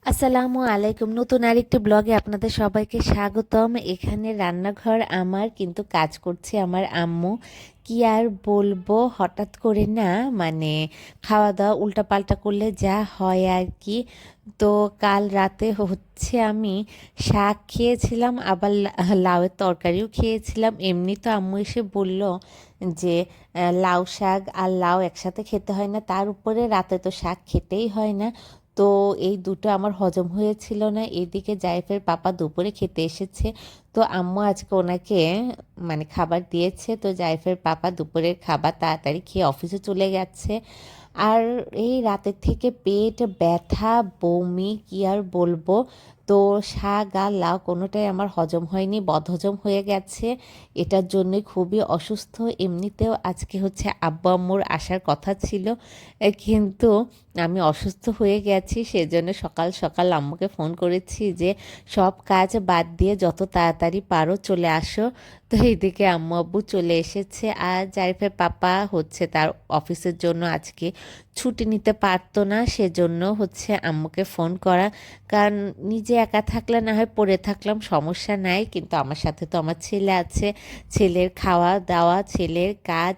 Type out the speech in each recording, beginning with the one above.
আসসালামু আলাইকুম। নতুন আরেকটি ব্লগে আপনাদের সবাইকে স্বাগতম। এখানে রান্নাঘর আমার, কিন্তু কাজ করছে আমার আম্মু। কি আর বলবো, হঠাৎ করে না মানে খাওয়া দাওয়া উল্টাপাল্টা করলে যা হয় আর কি। তো কাল রাতে হচ্ছে আমি শাক খেয়েছিলাম, আবার লাউয়ের তরকারিও খেয়েছিলাম। এমনি তো আম্মু এসে বলল যে লাউ শাক আর লাউ একসাথে খেতে হয় না, তার উপরে রাতে তো শাক খেতেই হয় না। তো এই দুটো আমার হজম হয়েছিল না। এদিকে জাইফের পাপা দুপুরে খেতে এসেছে, তো আম্মু আজকে ওনাকে মানে খাবার দিয়েছে। তো জাইফের পাপা দুপুরের খাবার তাড়াতাড়ি খেয়ে অফিসে চলে গেছে। আর এই রাতের থেকে পেট ব্যথা, বমি, কি আর বলবো। তো শাক আর লাউ কোনোটাই আমার হজম হয়নি, বদহজম হয়ে গেছে। এটার জন্যই খুবই অসুস্থ। এমনিতেও আজকে হচ্ছে আব্বু আম্মুর আসার কথা ছিল, কিন্তু আমি অসুস্থ হয়ে গেছি। সেজন্য সকাল সকাল আম্মুকে ফোন করেছি যে সব কাজ বাদ দিয়ে যত তাড়াতাড়ি পারো চলে আসো। তো এইদিকে আম্মু আব্বু চলে এসেছে। আর জারিফের পাপা হচ্ছে তার অফিসের জন্য আজকে ছুটি নিতে পারতো না, সেজন্য হচ্ছে আম্মুকে ফোন করা। কারণ নিজে একা থাকলে না হয় পড়ে থাকলাম, সমস্যা নাই, কিন্তু আমার সাথে তো আমার ছেলে আছে। ছেলের খাওয়া দাওয়া, ছেলের কাজ,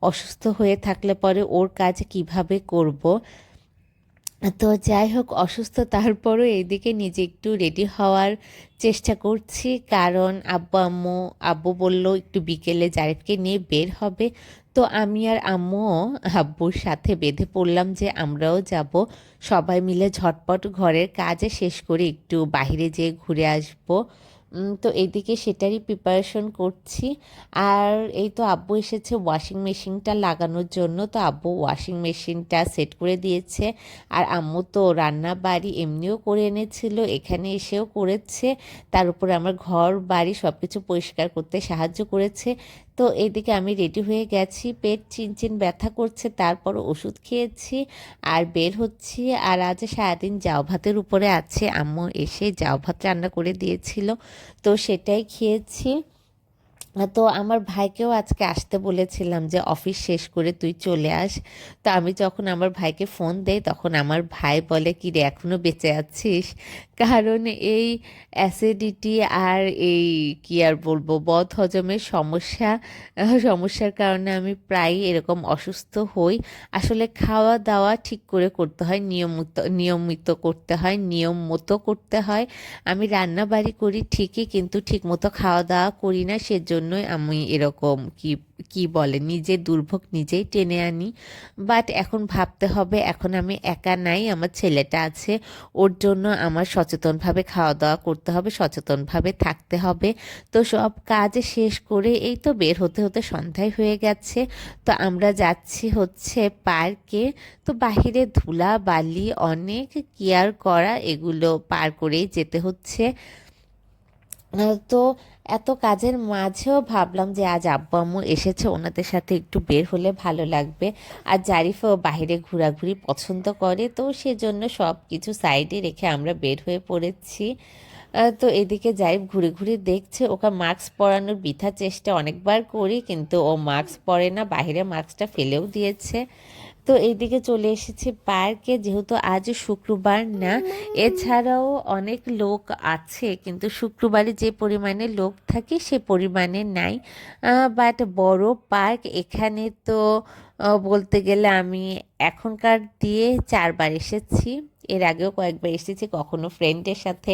অসুস্থ হয়ে থাকলে পরে ওর কাজ কিভাবে করব। তো যাই হোক, অসুস্থ তারপরও এইদিকে নিজে একটু রেডি হওয়ার চেষ্টা করছি, কারণ আব্বু বলল একটু বিকেলে জারিফকে নিয়ে বের হবে। তো আমি আর আম্মুও আব্বুর সাথে বেঁধে পড়লাম যে আমরাও যাব, সবাই মিলে ঝটপট ঘরের কাজ শেষ করে একটু বাইরে যেয়ে ঘুরে আসবো। তো এইদিকে সেটারই প্রিপারেশন করছি। আর এই তো আব্বু এসেছে ওয়াশিং মেশিনটা লাগানোর জন্য, তো আব্বু ওয়াশিং মেশিনটা সেট করে দিয়েছে। আর আম্মু তো রান্না বাড়ি এমনিও করে এনেছিল, এখানে এসেও করেছে। তার উপরে আমার ঘর বাড়ি সব কিছু পরিষ্কার করতে সাহায্য করেছে। তো এদিকে আমি রেডি হয়ে গেছি, পেট চিনচিন ব্যথা করছে, তারপর ওষুধ খেয়েছি আর বের হচ্ছি। আর আজ সারাদিন জাউ ভাতের উপরে আছে, আম্মু এসে জাউ ভাত রান্না করে দিয়েছিল, তো সেটাই খেয়েছি। তো আমার ভাইকেও আজকে আসতে বলেছিলাম যে অফিস শেষ করে তুই চলে আস। তো আমি যখন আমার ভাইকে ফোন দেই তখন আমার ভাই বলে, কি রে এখনো বেঁচে আছিস? কারণ এই অ্যাসিডিটি আর এই কি আর বলবো বদ হজমের সমস্যার কারণে আমি প্রায়ই এরকম অসুস্থ হই। আসলে খাওয়া দাওয়া ঠিক করে করতে হয়, নিয়মিত করতে হয়, নিয়ম মতো করতে হয়। আমি রান্না বাড়ি করি ঠিকই, কিন্তু ঠিক মতো খাওয়া দাওয়া করি না, সেজন্যই আমি এরকম কি কি বলে নিজের দুর্ভোগ নিজেই টেনে আনি। বাট এখন ভাবতে হবে, এখন আমি একা নাই, আমার ছেলেটা আছে, ওর জন্য আমার সচেতনভাবে খাওয়া দাওয়া করতে হবে, সচেতনভাবে থাকতে হবে। তো সব কাজ শেষ করে এই তো বের হতে হতে সন্ধ্যায় হয়ে গেছে। তো আমরা যাচ্ছি হচ্ছে পার্কে। তো বাহিরে ধুলা বালি অনেক, কেয়ার করা, এগুলো পার করেই যেতে হচ্ছে। তো এত কাজের মাঝেও ভাবলাম যে আজ আব্বু আম্মু এসেছে, ওনাদের সাথে একটু বের হলে ভালো লাগবে। আর জারিফও বাইরে ঘোরাঘুরি পছন্দ করে, তো সেজন্য সব কিছু সাইডে রেখে আমরা বের হয়ে পড়েছি। তো এদিকে জারিফ ঘুরে ঘুরে দেখছে, ওকে মাস্ক পরানোর বৃথা চেষ্টা অনেকবার করি, কিন্তু ও মাস্ক পরে না, বাইরে মাস্কটা ফেলেও দিয়েছে। তো এইদিকে চলে এসেছি পার্কে, যেহেতু আজ শুক্রবার না, এছাড়াও অনেক লোক আছে, কিন্তু শুক্রবারে যে পরিমাণে লোক থাকে সে পরিমাণে নাই। বাট বড় পার্ক এখানে তো বলতে গেলে আমি এখনকার দিয়ে 4বার এসেছি। এর আগেও কয়েকবার এসেছি, কখনো ফ্রেন্ডের সাথে,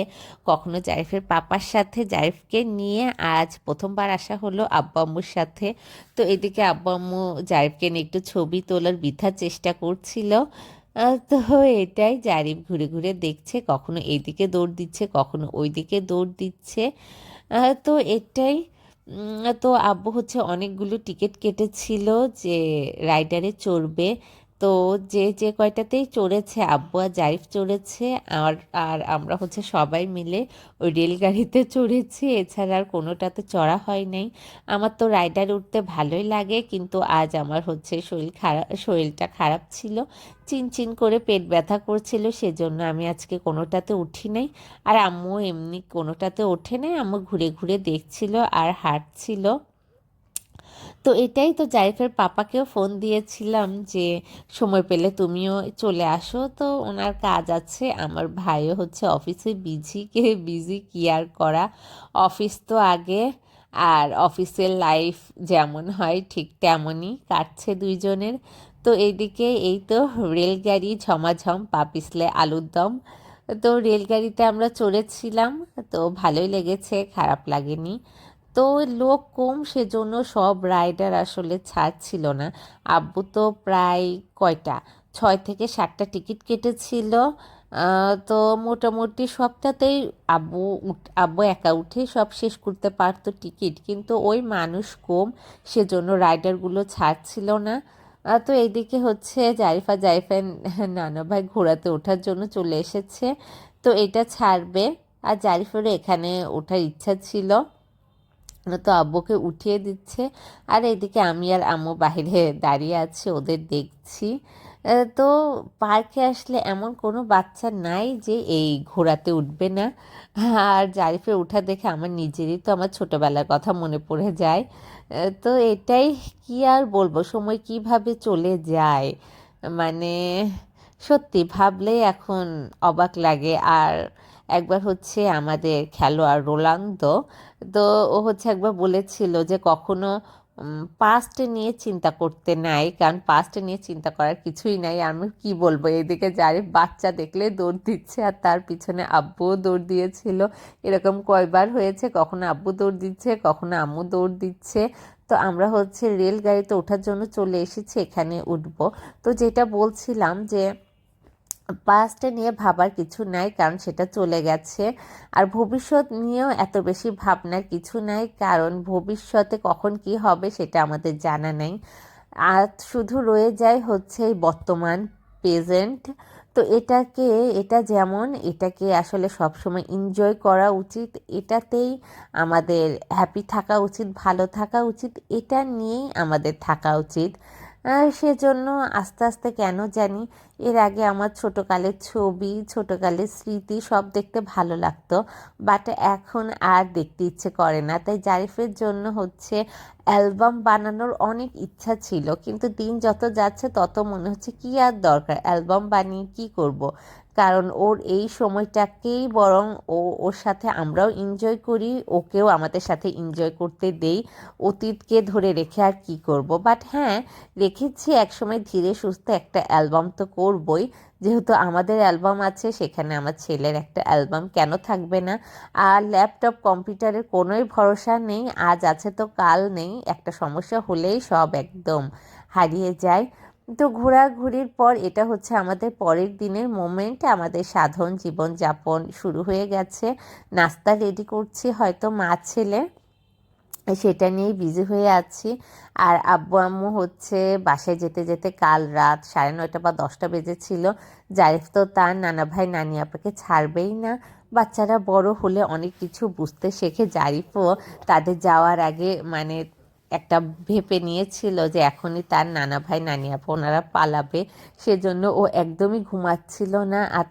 কখনো জারিফের পাপার সাথে, জারিফকে নিয়ে। আজ প্রথমবার আসা হলো আব্বু আম্মুর সাথে। তো এদিকে আব্বু আম্মু জারিফকে নিয়ে একটু ছবি তোলার বৃথা চেষ্টা করছিল। তো এটাই, জারিফ ঘুরে ঘুরে দেখছে, কখনো এইদিকে দৌড় দিচ্ছে, কখনো ওইদিকে দৌড় দিচ্ছে। তো এটাই। তো আব্বু হচ্ছে অনেকগুলো টিকিট কেটেছিল যে রাইডারে চড়বে। তো যে যে কয়টাতেই চড়েছে, আব্বু আর জারিফ চড়েছে। আর আর আমরা হচ্ছে সবাই মিলে ওই রেলগাড়িতে চড়েছি, এছাড়া আর কোনোটাতে চড়া হয় নাই। আমার তো রাইডার উঠতে ভালোই লাগে, কিন্তু আজ আমার হচ্ছে শরীরটা খারাপ ছিল, চিনচিন করে পেট ব্যথা করছিল, সেজন্য আমি আজকে কোনোটাতে উঠি নাই। আর আম্মু এমনি কোনোটাতে ওঠে নাই, আম্মু ঘুরে ঘুরে দেখছিল আর হাঁটছিল। তো এটাই তো জারিফের পাপাকেও ফোন দিয়েছিলাম যে সময় পেলে তুমিও চলে আসো, তো ওনার কাজ আছে, আমার ভাইও হচ্ছে অফিসে বিজি, কে বিজি কি আর করা, অফিস তো আগে, আর অফিসের লাইফ যেমন হয় ঠিক তেমনই কাটছে দুইজনের। তো এইদিকে এই তো রেলগাড়ি ঝমাঝম পা পিছলে আলুর দম। তো রেলগাড়িতে আমরা চড়েছিলাম, তো ভালোই লেগেছে, খারাপ লাগেনি। তো লোক কম সেজন্য সব রাইডার আসলে ছাড়ছিল না। আব্বু তো প্রায় কয়টা 6 থেকে 7টা টিকিট কেটেছিল। তো মোটামুটি সবটাতেই আব্বু একা উঠে সব শেষ করতে পারতো টিকিট, কিন্তু ওই মানুষ কম সেজন্য রাইডারগুলো ছাড়ছিল না। তো এইদিকে হচ্ছে জারিফের নানা ভাই ঘোড়াতে ওঠার জন্য চলে এসেছে, তো এটা ছাড়বে। আর জারিফেরও এখানে ওঠার ইচ্ছা ছিল, তো আব্বুকে উঠিয়ে দিচ্ছে। আর এদিকে আমি আর আম্মু বাইরে দাঁড়িয়ে আছি, ওদের দেখছি। তো পার্কে আসলে এমন কোনো বাচ্চা নাই যে এই ঘোড়াতে উঠবে না। আর জারিফের উঠা দেখে আমার নিজেরই তো আমার ছোটবেলার কথা মনে পড়ে যায়। তো এটাই, কি আর বলবো, সময় কিভাবে চলে যায়, মানে সত্যি ভাবলেই এখন অবাক লাগে। আর একবার হচ্ছে আমাদের খেলোয়াড় রোনালদো, তো ও হচ্ছে একবার বলেছিল যে কখনো পাস্ট নিয়ে চিন্তা করতে নাই, কারণ পাস্ট নিয়ে চিন্তা করার কিছুই নাই। আমি কি বলবো, এইদিকে যারে বাচ্চা দেখলে দৌড় দিচ্ছে আর তার পিছনে আব্বুও দৌড় দিয়েছিল। এরকম কয়বার হয়েছে, কখনো আব্বু দৌড় দিচ্ছে, কখনো আম্মু দৌড় দিচ্ছে। তো আমরা হচ্ছে রেলগাড়িতে ওঠার জন্য চলে এসেছি, এখানে উঠবো। তো যেটা বলছিলাম যে পাস্টে নিয়ে ভাবার কিছু নাই, কারণ সেটা চলে গেছে। আর ভবিষ্যৎ নিয়েও এত বেশি ভাবনার কিছু নাই, কারণ ভবিষ্যতে কখন কি হবে সেটা আমাদের জানা নেই। আর শুধু রয়ে যায় হচ্ছে এই বর্তমান, প্রেজেন্ট। তো এটা যেমন এটাকে আসলে সবসময় এনজয় করা উচিত, এটাতেই আমাদের হ্যাপি থাকা উচিত, ভালো থাকা উচিত, এটা নিয়েই আমাদের থাকা উচিত। সেজন্য আস্তে আস্তে কেন জানি এর আগে আমার ছোটোকালের ছবি, ছোটোকালের স্মৃতি সব দেখতে ভালো লাগতো, বাট এখন আর দেখতে ইচ্ছে করে না। তাই জারিফের জন্য হচ্ছে অ্যালবাম বানানোর অনেক ইচ্ছা ছিল, কিন্তু দিন যত যাচ্ছে তত মনে হচ্ছে কি আর দরকার অ্যালবাম বানিয়ে কি করব। কারণ ওর এই সময়টাকেই বরং ওর সাথে আমরাও এনজয় করি, ওকেও আমাদের সাথে এনজয় করতে দেই। অতীতকে ধরে রেখে আর কি করব। বাট হ্যাঁ, রেখেছি একসময় ধীরে সুস্থে একটা অ্যালবাম তো করবই। যেহেতু আমাদের অ্যালবাম আছে, সেখানে আমার ছেলের একটা অ্যালবাম কেন থাকবে না। আর ল্যাপটপ কম্পিউটারের কোনোই ভরসা নেই, আজ আছে তো কাল নেই, একটা সমস্যা হলেই সব একদম হারিয়ে যায়। তো ঘোরাঘুরির পর এটা হচ্ছে আমাদের পরের দিনের মোমেন্ট, আমাদের সাধারণ জীবনযাপন শুরু হয়ে গেছে। নাস্তা রেডি করছি, হয়তো মা ছেলে সেটা নিয়েই বিজি হয়ে আছি। আর আব্বু আম্মু হচ্ছে বাসায় যেতে যেতে কাল রাত 9:30 বা 10টা বেজেছিল। জারিফ তো তার নানা ভাই নানি আপাকে ছাড়বেই না। বাচ্চারা বড় হলে অনেক কিছু বুঝতে শেখে, জারিফও তাদের যাওয়ার আগে মানে একটা ভেবে নিয়েছিল যে এখনই তার নানা ভাই নানি আপা ওনারা পালাবে, সেজন্য ও একদমই ঘুমাচ্ছিল না, আর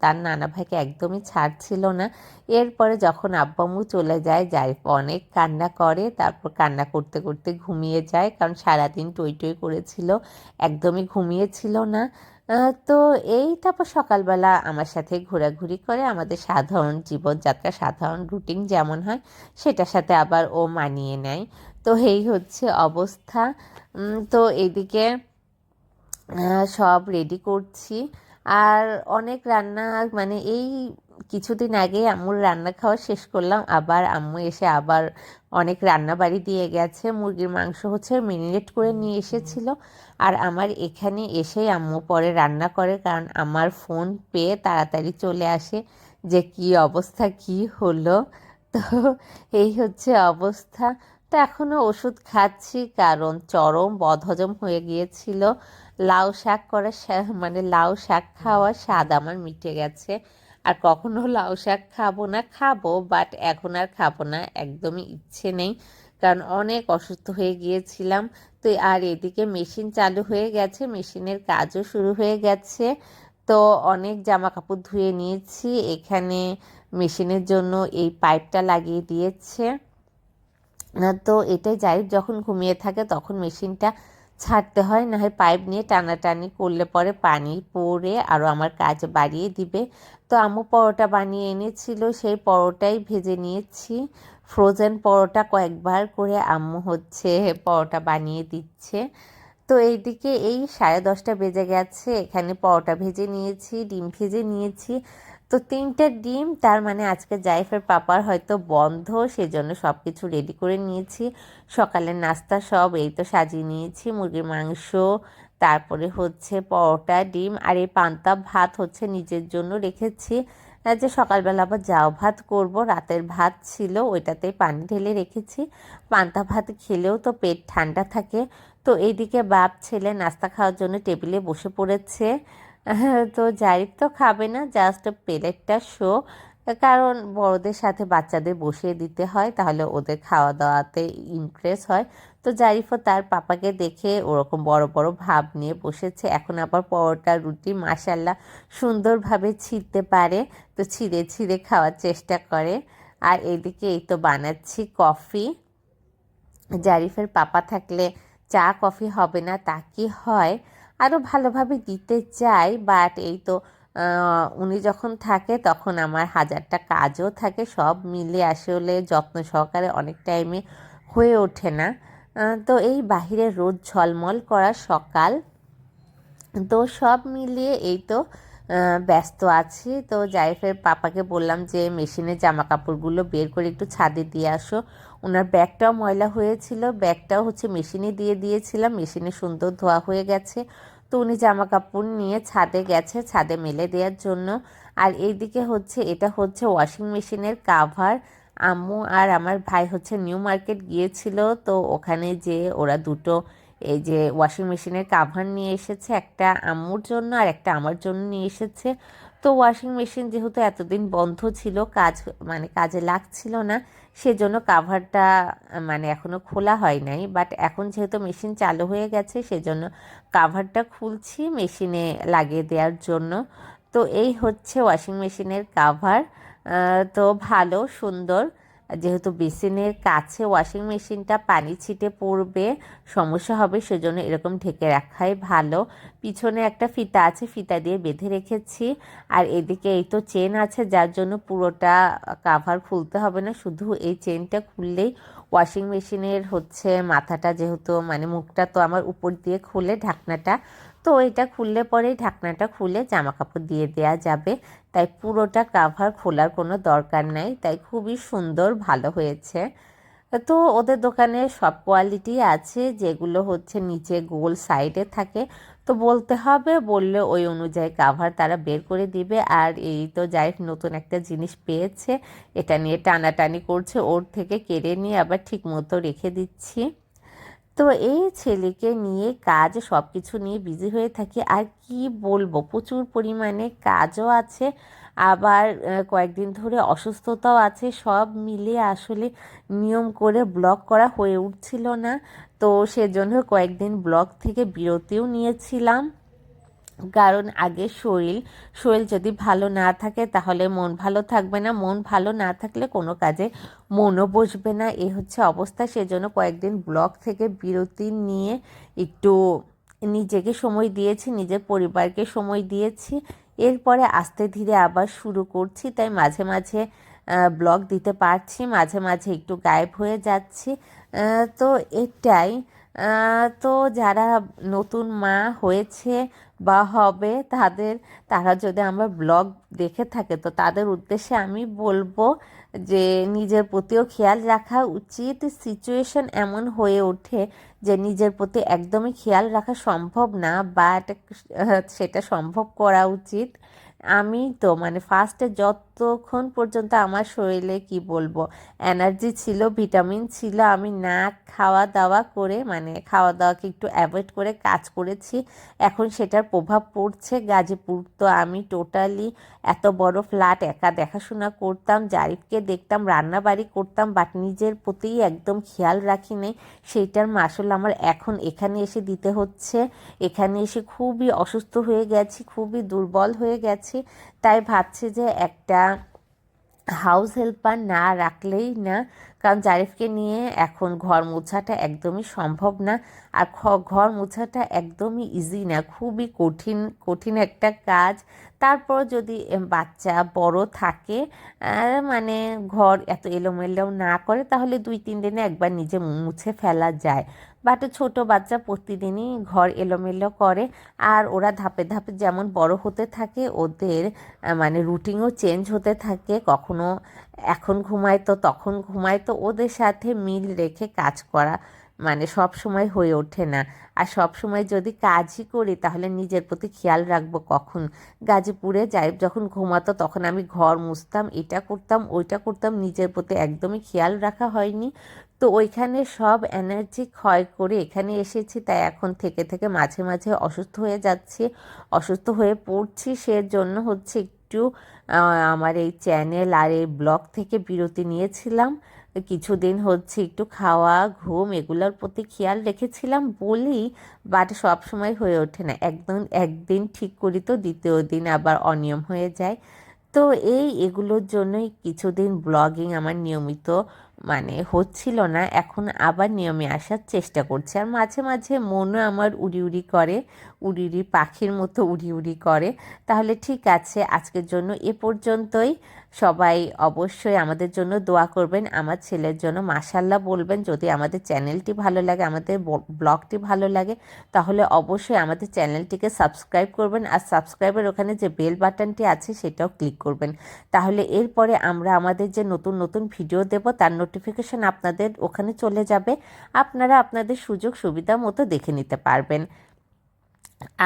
তার নানা ভাইকে একদমই ছাড়ছিল না। এরপরে যখন আব্বু আম্মু চলে যায়, জারিফ অনেক কান্না করে, তারপর কান্না করতে করতে ঘুমিয়ে যায়, কারণ সারাদিন টই টই করেছিল, একদমই ঘুমিয়েছিল না। তো এই তারপর সকালবেলা আমার সাথে ঘোরাঘুরি করে, আমাদের সাধারণ জীবনযাত্রা, সাধারণ রুটিন যেমন হয় সেটার সাথে আবার ও মানিয়ে নেয়। তো এই হচ্ছে অবস্থা। তো এদিকে সব রেডি করছি। আর অনেক রান্না, মানে এই কিছুদিন আগে আম্মুর রান্না খাওয়া শেষ করলাম, আবার আম্মু এসে আবার অনেক রান্না বাড়ি দিয়ে গেছে। মুরগির মাংস হচ্ছে মেরিনেট করে নিয়ে এসেছিল, আর আমার এখানে এসেই আম্মু পরে রান্না করে, কারণ আমার ফোন পেয়ে তাড়াতাড়ি চলে আসে যে কি অবস্থা, কি হলো। তো এই হচ্ছে অবস্থা। তো এখনও ওষুধ খাচ্ছি, কারণ চরম বদহজম হয়ে গিয়েছিল। লাউ শাক করার মানে লাউ শাক খাওয়ার স্বাদ আমার মিটে গেছে। আর কখনো লাউ শাক খাবো না, খাবো বাট এখন আর খাবো না, একদমই ইচ্ছে নেই, কারণ অনেক অসুস্থ হয়ে গিয়েছিলাম। তো আর এদিকে মেশিন চালু হয়ে গেছে, মেশিনের কাজও শুরু হয়ে গেছে। তো অনেক জামা কাপড় ধুয়ে নিয়েছি, এখানে মেশিনের জন্য এই পাইপটা লাগিয়ে দিয়েছে। তো এটাই জারিফ যখন ঘুমিয়ে থাকে তখন মেশিনটা ছাড়তে হয়, না হয় পাইপ নিয়ে টানাটানি করলে পরে পানি পড়ে আরও আমার কাজ বাড়িয়ে দিবে। তো আম্মু পরোটা বানিয়ে এনেছিল, সেই পরোটাই ভেজে নিয়েছি। ফ্রোজেন পরোটা কয়েকবার করে আম্মু হচ্ছে পরোটা বানিয়ে দিচ্ছে। তো এইদিকে এই 10:30 বেজে গেছে, এখানে পরোটা ভেজে নিয়েছি, ডিম ভেজে নিয়েছি। তো 3টা ডিম, তার মানে আজকে জাইফের পাপার হয়তো বন্ধ, সেজন্য সব কিছু রেডি করে নিয়েছি। সকালের নাস্তা সব এই তো সাজিয়ে নিয়েছি, মুরগির মাংস, তারপরে হচ্ছে পরোটা, ডিম, আর এই পান্তা ভাত হচ্ছে নিজের জন্য রেখেছি। যে সকালবেলা আবার জাউ ভাত করব, রাতের ভাত ছিল ওইটাতেই পানি ঢেলে রেখেছি। পান্তা ভাত খেলেও তো পেট ঠান্ডা থাকে। তো এইদিকে বাপ ছেলে নাস্তা খাওয়ার জন্য টেবিলে বসে পড়েছে। তো জারিফ তো খাবে না, জাস্ট প্লেটটা শো, কারণ বড়দের সাথে বাচ্চাদের বসিয়ে দিতে হয়, তাহলে ওদের খাওয়া দাওয়াতে ইমপ্রেস হয়। তো জারিফও তার পাপাকে দেখে ওরকম বড় বড় ভাব নিয়ে বসেছে। এখন আবার পরোটা রুটি মাশাল্লাহ সুন্দরভাবে ছিঁড়তে পারে, তো ছিঁড়ে ছিঁড়ে খাওয়ার চেষ্টা করে। আর এদিকে এই তো বানাচ্ছি কফি। জারিফের পাপা থাকলে চা কফি হবে না, তা কি হয়, আরও ভালোভাবে দিতে চাই, বাট এই তো উনি যখন থাকে তখন আমার হাজারটা কাজও থাকে, সব মিলে আসলে যত্ন সহকারে অনেক টাইমে হয়ে ওঠে না। তো এই বাহিরে রোদ ঝলমল করা সকাল, তো সব মিলিয়ে এই তো ব্যস্ত আছি। তো জাইফের পাপাকে বললাম যে মেশিনের জামা কাপড়গুলো বের করে একটু ছাদে দিয়ে আসো। ওনার ব্যাগটাও ময়লা হয়েছিল, ব্যাগটাও হচ্ছে মেশিনে দিয়ে দিয়েছিলাম, মেশিনে সুন্দর ধোয়া হয়ে গেছে। তো উনি জামা কাপড় নিয়ে ছাদে গেছে, ছাদে মেলে দেওয়ার জন্য। আর এইদিকে হচ্ছে এটা হচ্ছে ওয়াশিং মেশিনের কাভার। আম্মু আর আমার ভাই হচ্ছে নিউ মার্কেট গিয়েছিল, তো ওখানে যে ওরা দুটো এই যে ওয়াশিং মেশিনের কাভার নিয়ে এসেছে, একটা আম্মুর জন্য আর একটা আমার জন্য নিয়ে এসেছে। তো ওয়াশিং মেশিন যেহেতু এতদিন বন্ধ ছিল, মানে কাজে লাগছিল না, সেজন্য কাভারটা মানে এখনও খোলা হয় নাই, বাট এখন যেহেতু মেশিন চালু হয়ে গেছে সেজন্য কাভারটা খুলছি মেশিনে লাগিয়ে দেওয়ার জন্য। তো এই হচ্ছে ওয়াশিং মেশিনের কাভার। তো ভালো সুন্দর, যেহেতু বেসিনের কাছে ওয়াশিং মেশিনটা পানি ছিটে পড়বে, সমস্যা হবে, সেজন্য এরকম ঢেকে রাখাই ভালো। পিছনে একটা ফিতা আছে, ফিতা দিয়ে বেঁধে রেখেছি। আর এদিকে এই তো চেন আছে, যার জন্য পুরোটা কাভার খুলতে হবে না, শুধু এই চেনটা খুললেই ওয়াশিং মেশিনের হচ্ছে মাথাটা, যেহেতু মানে মুখটা তো আমার উপর দিয়ে খুলে ঢাকনাটা, তো এটা খুললে পরেই ঢাকনাটা খুলে জামা কাপড় দিয়ে দেওয়া যাবে, তাই পুরোটা কাভার খোলার কোনো দরকার নাই, তাই খুবই সুন্দর ভালো হয়েছে। তো ওদের দোকানে সব কোয়ালিটি আছে, যেগুলো হচ্ছে নিচে গোল সাইডে থাকে, তো বলতে হবে, বললে ওই অনুযায়ী কাভার তারা বের করে দিবে। আর এই তো যাই নতুন একটা জিনিস পেয়েছে, এটা নিয়ে টানাটানি করছে, ওর থেকে কেড়ে নিয়ে আবার ঠিক মতো রেখে দিচ্ছি। তো এই ছেলেকে নিয়ে কাজ, সব কিছু নিয়ে বিজি হয়ে থাকি, আর কি বলবো, প্রচুর পরিমাণে কাজও আছে, আবার কয়েকদিন ধরে অসুস্থতাও আছে, সব মিলিয়ে আসলে নিয়ম করে ব্লগ করা হয়ে উঠছিল না। তো সেজন্য কয়েকদিন ব্লগ থেকে বিরতিও নিয়েছিলাম, কারণ আগে শরীর শরীর যদি ভালো না থাকে তাহলে মন ভালো থাকবে না, মন ভালো না থাকলে কোনো কাজে মনও বসবে না, এই হচ্ছে অবস্থা। সেজন্য কয়েকদিন ব্লগ থেকে বিরতি নিয়ে একটু নিজেকে সময় দিয়েছি, নিজের পরিবারকে সময় দিয়েছি, এরপরে আস্তে ধীরে আবার শুরু করছি, তাই মাঝে মাঝে ব্লগ দিতে পারছি, মাঝে মাঝে একটু গায়েব হয়ে যাচ্ছি। তো এটাই। তো যারা নতুন মা হয়েছে বা হবে তারা যদি আমার ব্লগ দেখে থাকে, তো তাদের উদ্দেশ্যে আমি বলবো যে নিজের প্রতিও খেয়াল রাখা উচিত। সিচুয়েশন এমন হয়ে ওঠে যে নিজের প্রতি একদমই খেয়াল রাখা সম্ভব না, বাট সেটা সম্ভব করা উচিত। আমি তো মানে ফার্স্টে যতক্ষণ পর্যন্ত আমার শরীরে কি বলবো এনার্জি ছিল, ভিটামিন ছিল, আমি না খাওয়া দাওয়া করে, মানে খাওয়া দাওয়াকে একটু অ্যাভয়েড করে কাজ করেছি, এখন সেটার প্রভাব পড়ছে। গাজীপুর তো আমি টোটালি এত বড় ফ্ল্যাট একা দেখাশোনা করতাম, জারিফকে দেখতাম, রান্নাবাড়ি করতাম, বাট নিজের প্রতি একদম খেয়াল রাখি নাই, সেইটার মাসুল আমার এখন এখানে এসে দিতে হচ্ছে। এখানে এসে খুবই অসুস্থ হয়ে গেছি, খুবই দুর্বল হয়ে গেছি, তাই ভাবছি যে একটা হাউস হেল্পার না রাখলেই না, কারণ জারিফকে নিয়ে এখন ঘর মোছাটা একদমই সম্ভব না। আর ঘর মোছাটা একদমই ইজি না, খুবই কঠিন কঠিন একটা কাজ। তারপর যদি বাচ্চা বড় থাকে, মানে ঘর এত এলোমেলো না করে, তাহলে 2-3 দিনে একবার নিজে মুছে ফেলা যায়। বাট ছোট বাচ্চা প্রতিদিনই ঘর এলোমেলো করে, আর ওরা ধাপে ধাপে যেমন বড় হতে থাকে, ওদের মানে রুটিনও চেঞ্জ হতে থাকে। কখনো এখন ঘুমায় তো তখন ঘুমায়, তো ওদের সাথে মিল রেখে কাজ করা মানে সব সময় হয়ে ওঠে না। আর সব সময় যদি কাজই করি তাহলে নিজের প্রতি খেয়াল রাখবো কখন। গাজীপুরে যাই যখন ঘুমাতো তখন আমি ঘর মুছতাম, এটা করতাম ওইটা করতাম, নিজের প্রতি একদমই খেয়াল রাখা হয়নি। তো ওইখানে সব এনার্জি ক্ষয় করে এখানে এসেছি, তাই এখন থেকে থেকে মাঝে মাঝে অসুস্থ হয়ে যাচ্ছি, অসুস্থ হয়ে পড়ছি। সেজন্য হচ্ছে একটু আমার এই চ্যানেল আর এই ব্লগ থেকে বিরতি নিয়েছিলাম। কিছুদিন হচ্ছে একটু খাওয়া ঘুম এগুলোর প্রতি খেয়াল রেখেছিলাম বলি, বাট সব সময় হয়ে ওঠে না। একদিন ঠিক করি তো দ্বিতীয় দিন আবার অনিয়ম হয়ে যায়। তো এগুলোর জন্যই কিছুদিন ব্লগিং আমার নিয়মিত মানে হচ্ছিল না, এখন আবার নিয়মে আসার চেষ্টা করছি। আর মাঝে মাঝে মনও আমার উড়ি উড়ি করে, উড়ি উড়ি পাখির মতো উড়ি উড়ি করে। তাহলে ঠিক আছে, আজকের জন্য এ পর্যন্তই। সবাই অবশ্যই আমাদের জন্য দোয়া করবেন, আমার ছেলের জন্য মাশাল্লাহ বলবেন। যদি আমাদের চ্যানেলটি ভালো লাগে, আমাদের ব্লগটি ভালো লাগে, তাহলে অবশ্যই আমাদের চ্যানেলটিকে সাবস্ক্রাইব করবেন। আর সাবস্ক্রাইবের ওখানে যে বেল বাটনটি আছে সেটাও ক্লিক করবেন, তাহলে এরপরে আমরা আমাদের যে নতুন নতুন ভিডিও দেব তার নোটিফিকেশন আপনাদের ওখানে চলে যাবে, আপনারা আপনাদের সুযোগ সুবিধা মতো দেখে নিতে পারবেন।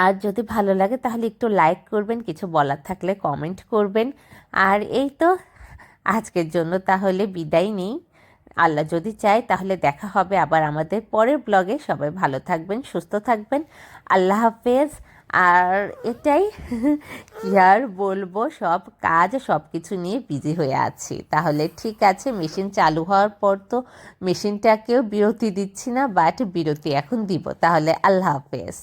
আর যদি ভালো লাগে তাহলে একটু লাইক করবেন, কিছু বলার থাকলে কমেন্ট করবেন। আর এই তো আজকের জন্য তাহলে বিদায় নিই। আল্লাহ যদি চায় তাহলে দেখা হবে আবার আমাদের পরের ব্লগে। সবাই ভালো থাকবেন, সুস্থ থাকবেন। আল্লাহ হাফেজ। আর এটাই কি আর বলবো, সব কাজ সব কিছু নিয়ে বিজি হয়ে আছি। তাহলে ঠিক আছে, মেশিন চালু হওয়ার পর তো মেশিনটাকেও বিরতি দিচ্ছি না, বাট বিরতি এখন দিব। তাহলে আল্লাহ হাফেজ।